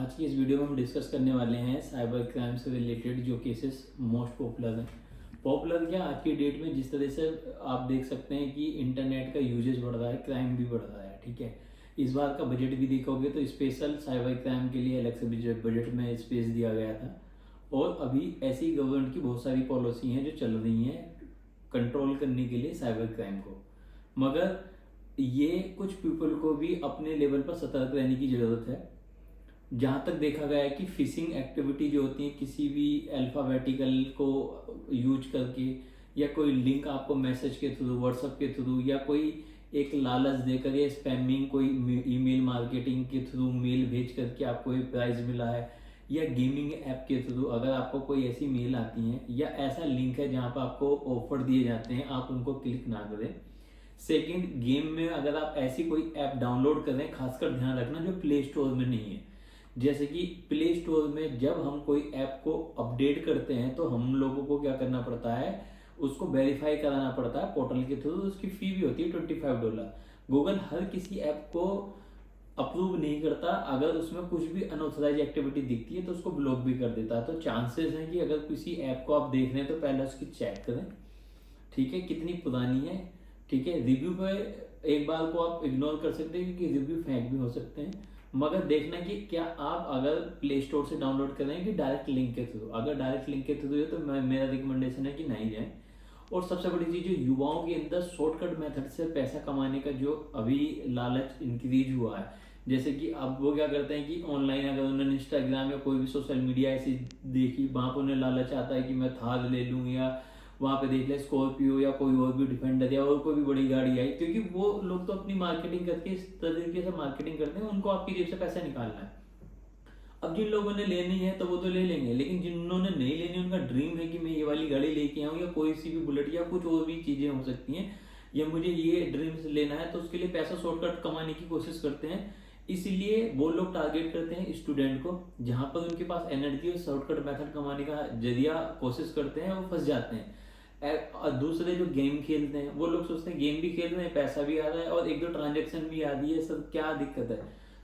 आज की इस वीडियो में हम डिस्कस करने वाले हैं साइबर क्राइम से रिलेटेड जो केसेस मोस्ट पॉपुलर हैं। पॉपुलर क्या, आज की डेट में जिस तरह से आप देख सकते हैं कि इंटरनेट का यूजेज बढ़ रहा है, क्राइम भी बढ़ रहा है। ठीक है, इस बार का बजट भी देखोगे तो स्पेशल साइबर क्राइम के लिए अलग से बजट में स्पेस दिया गया था। और अभी ऐसी गवर्नमेंट की बहुत सारी पॉलिसी हैं जो चल रही हैं कंट्रोल करने के लिए साइबर क्राइम को। मगर ये कुछ पीपल को भी अपने लेवल पर सतर्क रहने की ज़रूरत है। जहाँ तक देखा गया है कि फिशिंग एक्टिविटी जो होती है, किसी भी अल्फ़ाबेटिकल को यूज करके या कोई लिंक आपको मैसेज के थ्रू, व्हाट्सएप के थ्रू, या कोई एक लालच देकर या स्पैमिंग कोई ईमेल मार्केटिंग के थ्रू मेल भेज करके आपको एक प्राइज़ मिला है, या गेमिंग ऐप के थ्रू अगर आपको कोई ऐसी मेल आती है या ऐसा लिंक है जहाँ पर आपको ऑफर दिए जाते हैं, आप उनको क्लिक ना करें। सेकंड, गेम में अगर आप ऐसी कोई ऐप डाउनलोड कर रहे हैं, खासकर ध्यान रखना जो प्ले स्टोर में नहीं है। जैसे कि प्ले स्टोर में जब हम कोई ऐप को अपडेट करते हैं तो हम लोगों को क्या करना पड़ता है, उसको वेरीफाई कराना पड़ता है पोर्टल के थ्रू। उसकी फी भी होती है $25। गूगल हर किसी ऐप को अप्रूव नहीं करता, अगर उसमें कुछ भी अनऑथराइज एक्टिविटी दिखती है तो उसको ब्लॉक भी कर देता है। तो चांसेस हैं कि अगर किसी ऐप को आप देख रहे हैं तो पहले उसकी चेक करें, ठीक है, कितनी पुरानी है। ठीक है, रिव्यू पे एक बार को आप इग्नोर कर सकते हैं क्योंकि रिव्यू फेक भी हो सकते हैं। मगर देखना कि क्या आप अगर प्ले स्टोर से डाउनलोड कर रहे हैं कि डायरेक्ट लिंक के थ्रू। अगर डायरेक्ट लिंक के थ्रू है तो मेरा रिकमेंडेशन है कि नहीं जाए। और सबसे बड़ी चीज़, जो युवाओं के अंदर शॉर्टकट मेथड से पैसा कमाने का जो अभी लालच इंक्रीज हुआ है, जैसे कि अब वो क्या करते हैं कि ऑनलाइन अगर उन्होंने इंस्टाग्राम या कोई भी सोशल मीडिया ऐसी देखी, वहाँ पर उन्हें लालच आता है कि मैं थार ले लूँ, या वहाँ पे देख ले स्कॉर्पियो या कोई और भी डिफेंडर या और कोई भी बड़ी गाड़ी आई, क्योंकि वो लोग तो अपनी मार्केटिंग करके इस तरीके से मार्केटिंग करते हैं, उनको आपकी जेब से पैसा निकालना है। अब जिन लोगों ने लेनी है तो वो तो ले लेंगे, लेकिन जिन्होंने नहीं लेनी, उनका ड्रीम है कि मैं ये वाली गाड़ी लेके आऊँ, या कोई सी भी बुलेट या कुछ और भी चीज़ें हो सकती हैं, या मुझे ये ड्रीम्स लेना है, तो उसके लिए पैसा शॉर्टकट कमाने की कोशिश करते हैं। इसलिए वो लोग टारगेट करते हैं स्टूडेंट को, जहाँ पर उनके पास एनर्जी और शॉर्टकट मेथड कमाने का जरिया कोशिश करते हैं, वो फंस जाते हैं। और दूसरे जो गेम खेलते हैं वो लोग सोचते हैं गेम भी खेल रहे हैं, पैसा भी आ रहा है और एक दो ट्रांजेक्शन भी आ रही है, सब क्या दिक्कत है।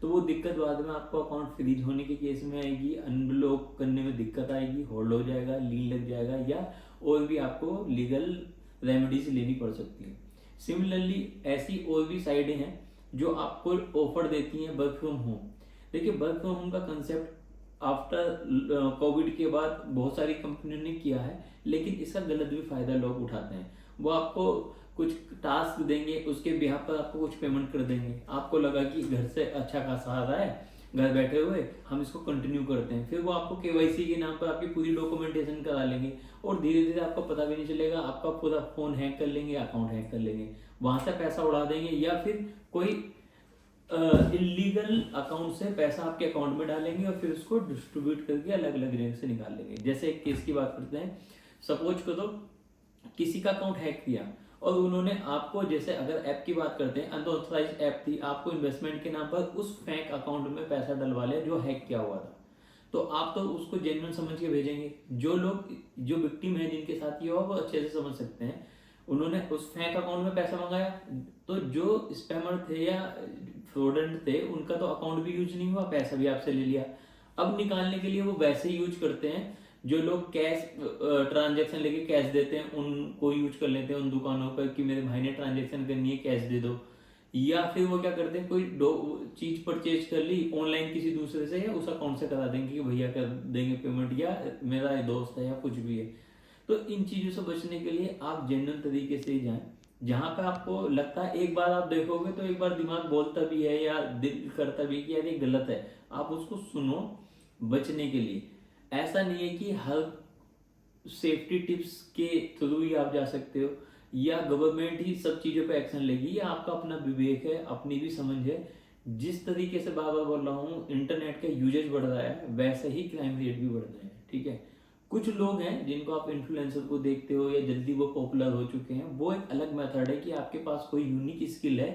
तो वो दिक्कत बाद में आपको अकाउंट फ्रीज होने के केस में आएगी, अनब्लॉक करने में दिक्कत आएगी, होल्ड हो जाएगा, लीन लग जाएगा, या और भी आपको लीगल रेमेडीज लेनी पड़ सकती है। सिमिलरली ऐसी और भी साइडें हैं जो आपको ऑफर देती हैं वर्क फ्रॉम होम। देखिए, वर्क फ्रॉम होम का कंसेप्ट आफ्टर कोविड के बाद बहुत सारी कंपनियों ने किया है, लेकिन इसका गलत भी फायदा लोग उठाते हैं। वो आपको कुछ टास्क देंगे, उसके बिहाफ पर आपको कुछ पेमेंट कर देंगे, आपको लगा कि घर से अच्छा खासा आ रहा है, घर बैठे हुए हम इसको कंटिन्यू करते हैं। फिर वो आपको केवाईसी के नाम पर आपकी पूरी डॉक्यूमेंटेशन करा लेंगे और धीरे धीरे आपको पता भी नहीं चलेगा, आपका पूरा फोन हैक कर लेंगे, अकाउंट हैक कर लेंगे, वहां से पैसा उड़ा देंगे, या फिर कोई इलीगल अकाउंट से पैसा आपके अकाउंट में डालेंगे और फिर उसको डिस्ट्रीब्यूट करके अलग अलग रैंक से निकाल लेंगे। जैसे एक केस की बात करते हैं, सपोज करो किसी का अकाउंट हैक किया और उन्होंने आपको, जैसे अगर ऐप की बात करते हैं, अनऑथराइज ऐप थी, आपको इन्वेस्टमेंट के नाम पर उस फेक अकाउंट में पैसा डलवा लिया जो हैक किया हुआ था। तो आप तो उसको जेन्युइन समझ के भेजेंगे। जो लोग, जो विक्टिम है जिनके साथ ये हुआ, वो अच्छे से समझ सकते हैं। उन्होंने उस फेक अकाउंट में पैसा मंगाया, तो जो स्पैमर थे या फ्रॉडेंट थे उनका तो अकाउंट भी यूज नहीं हुआ, पैसा भी आपसे ले लिया। अब निकालने के लिए वो वैसे ही यूज करते हैं, जो लोग कैश ट्रांजेक्शन लेके कैश देते हैं उनको यूज कर लेते हैं उन दुकानों पर कि मेरे भाई ने ट्रांजेक्शन करनी है, कैश दे दो। या फिर वो क्या करते हैं, कोई चीज परचेज कर ली ऑनलाइन किसी दूसरे से, या उस अकाउंट से करा देंगे कि भैया कर देंगे पेमेंट, या मेरा दोस्त है, या कुछ भी है। तो इन चीजों से बचने के लिए आप जेन्युइन तरीके से ही जाएं। जहां पे आपको लगता है, एक बार आप देखोगे तो एक बार दिमाग बोलता भी है या दिल करता भी है कि यार ये गलत है, आप उसको सुनो बचने के लिए। ऐसा नहीं है कि हर सेफ्टी टिप्स के थ्रू ही आप जा सकते हो, या गवर्नमेंट ही सब चीज़ों पे एक्शन लेगी, या आपका अपना विवेक है, अपनी भी समझ है। जिस तरीके से बार बार बोल रहा हूँ, इंटरनेट का यूजेज बढ़ रहा है, वैसे ही क्राइम रेट भी बढ़ रहे हैं। ठीक है, कुछ लोग हैं जिनको आप इन्फ्लुएंसर को देखते हो या जल्दी वो पॉपुलर हो चुके हैं, वो एक अलग मेथड है कि आपके पास कोई यूनिक स्किल है,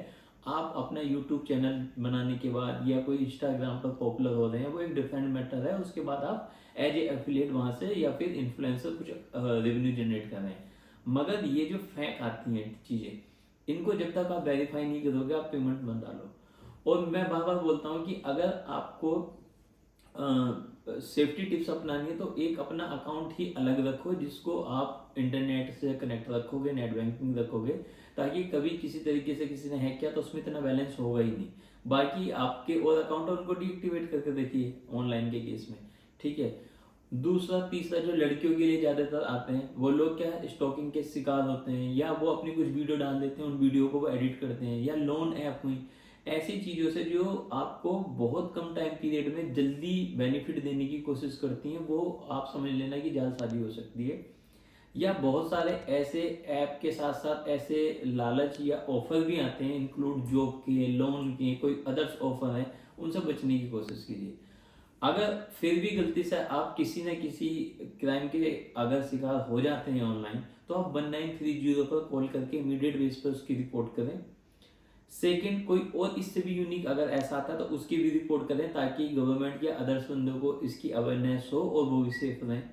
आप अपना यूट्यूब चैनल बनाने के बाद या कोई इंस्टाग्राम पर पॉपुलर हो रहे हैं, वो एक डिफरेंट मैटर है। उसके बाद आप एज ए एफिलिएट वहां से या फिर इन्फ्लुएंसर कुछ रेवेन्यू जनरेट कर रहे हैं। मगर ये जो फेक आती हैं चीजें, इनको जब तक आप वेरीफाई नहीं करोगे, आप पेमेंट मत डालो। और मैं बार बार बोलता हूँ कि अगर आपको सेफ्टी टिप्स अपनानी है तो एक अपना अकाउंट ही अलग रखो जिसको आप इंटरनेट से कनेक्ट रखोगे, नेट बैंकिंग रखोगे, ताकि कभी किसी तरीके से किसी ने हैक किया तो उसमें इतना बैलेंस होगा ही नहीं। बाकी आपके और अकाउंट है उनको डीएक्टिवेट करके देखिए ऑनलाइन के केस में, ठीक है। दूसरा तीसरा जो लड़कियों के लिए ज़्यादातर आते हैं वो लोग क्या स्टॉकिंग के शिकार होते हैं, या वो अपनी कुछ वीडियो डाल देते हैं, उन वीडियो को वो एडिट करते हैं, या लोन ऐप हुई, ऐसी चीज़ों से जो आपको बहुत कम टाइम पीरियड में जल्दी बेनिफिट देने की कोशिश करती हैं, वो आप समझ लेना कि जालसाजी हो सकती है। या बहुत सारे ऐसे ऐप के साथ साथ ऐसे लालच या ऑफर भी आते हैं, इंक्लूड जॉब के, लोन के, कोई अदर्स ऑफर है, उनसे बचने की कोशिश कीजिए। अगर फिर भी गलती से आप किसी न किसी क्राइम के अगर शिकार हो जाते हैं ऑनलाइन, तो आप 1930 पर कॉल करके इमीडिएट बेस पर उसकी रिपोर्ट करें। सेकंड, कोई और इससे भी यूनिक अगर ऐसा आता है तो उसकी भी रिपोर्ट करें, ताकि गवर्नमेंट या अदर्स बंदों को इसकी अवेयरनेस हो और वो भी सेफ रहें।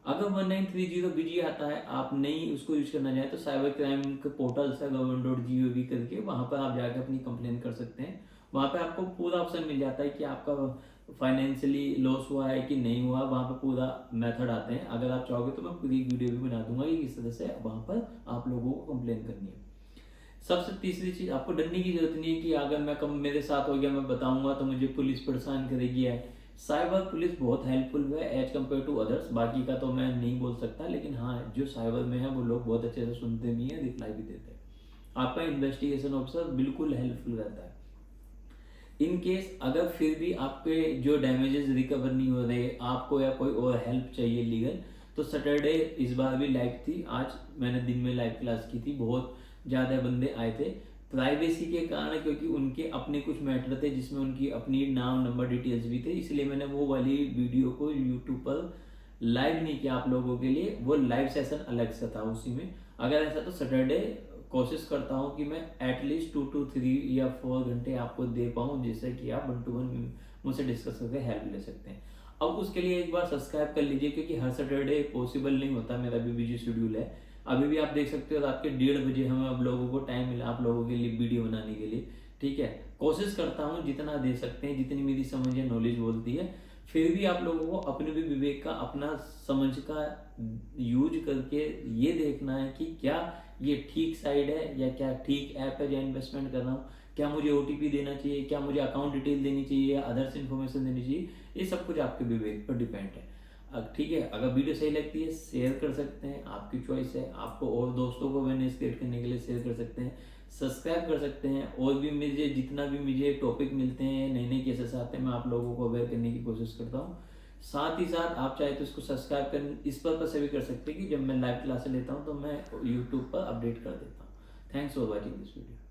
अगर 1930 बिजी आता है, आप नहीं उसको यूज करना चाहें, तो साइबर क्राइम के पोर्टल्स है government.gov करके, वहां पर आप जाकर अपनी कंप्लेन कर सकते हैं। वहां पर आपको पूरा ऑप्शन मिल जाता है कि आपका फाइनेंशियली लॉस हुआ है कि नहीं हुआ, वहां पर पूरा मेथड आते हैं। अगर आप चाहोगे तो मैं पूरी वीडियो भी बना दूंगा कि किस तरह से वहां पर आप लोगों को कंप्लेन करनी है। सबसे तीसरी चीज, आपको डरने की जरूरत नहीं है कि अगर मैं कम मेरे साथ हो गया मैं बताऊंगा तो मुझे पुलिस परेशान करेगी। है साइबर पुलिस बहुत हेल्पफुल है एज कम्पेयर टू अदर्स, बाकी का तो मैं नहीं बोल सकता, लेकिन हाँ जो साइबर में है वो लोग बहुत अच्छे से सुनते भी हैं, रिप्लाई भी देते हैं। आपका इन्वेस्टिगेशन ऑफिसर बिल्कुल हेल्पफुल रहता है। इन केस अगर फिर भी आपके जो डैमेजेस रिकवर नहीं हो रहे, आपको या कोई और हेल्प चाहिए लीगल, तो सैटरडे इस बार भी लाइव थी। आज मैंने दिन में लाइव क्लास की थी, बहुत ज़्यादा बंदे आए थे। प्राइवेसी के कारण, क्योंकि उनके अपने कुछ मैटर थे जिसमें उनकी अपनी नाम नंबर डिटेल्स भी थे, इसलिए मैंने वो वाली वीडियो को यूट्यूब पर लाइव नहीं किया आप लोगों के लिए। वो लाइव सेशन अलग से था उसी में। अगर ऐसा तो सैटरडे कोशिश करता हूँ कि मैं एटलीस्ट 2 to 3 या 4 घंटे आपको दे पाऊँ, जिससे कि आप 1 to 1 मुझसे डिस्कस करके हेल्प ले सकते हैं। अब उसके लिए एक बार सब्सक्राइब कर लीजिए, क्योंकि हर सैटरडे पॉसिबल नहीं होता, मेरा भी बिजी शेड्यूल है। अभी भी आप देख सकते हो रात के 1:30 बजे हमें अब लोगों को टाइम मिला आप लोगों के लिए वीडियो बनाने के लिए, ठीक है। कोशिश करता हूँ जितना दे सकते हैं, जितनी मेरी समझ या नॉलेज बोलती है। फिर भी आप लोगों को अपने भी विवेक का, अपना समझ का यूज करके ये देखना है कि क्या ये ठीक साइड है या क्या ठीक ऐप है, या इन्वेस्टमेंट कर रहा हूँ, क्या मुझे ओटीपी देना चाहिए, क्या मुझे अकाउंट डिटेल देनी चाहिए या अदर्स इन्फॉर्मेशन देनी चाहिए। ये सब कुछ आपके विवेक पर डिपेंड है। ठीक है, अगर वीडियो सही लगती है शेयर कर सकते हैं, आपकी चॉइस है। आपको और दोस्तों को अवेयरनेस क्रिएट करने के लिए शेयर कर सकते हैं, सब्सक्राइब कर सकते हैं। और भी मुझे जितना भी मुझे टॉपिक मिलते हैं, नए नए केसेस आते हैं, मैं आप लोगों को अवेयर करने की कोशिश करता हूँ। साथ ही साथ आप चाहे तो इसको सब्सक्राइब कर इस पर्पज से भी कर सकते हैं कि जब मैं लाइव क्लास लेता हूँ तो मैं यूट्यूब पर अपडेट कर देता हूँ। Thanks for watching this video.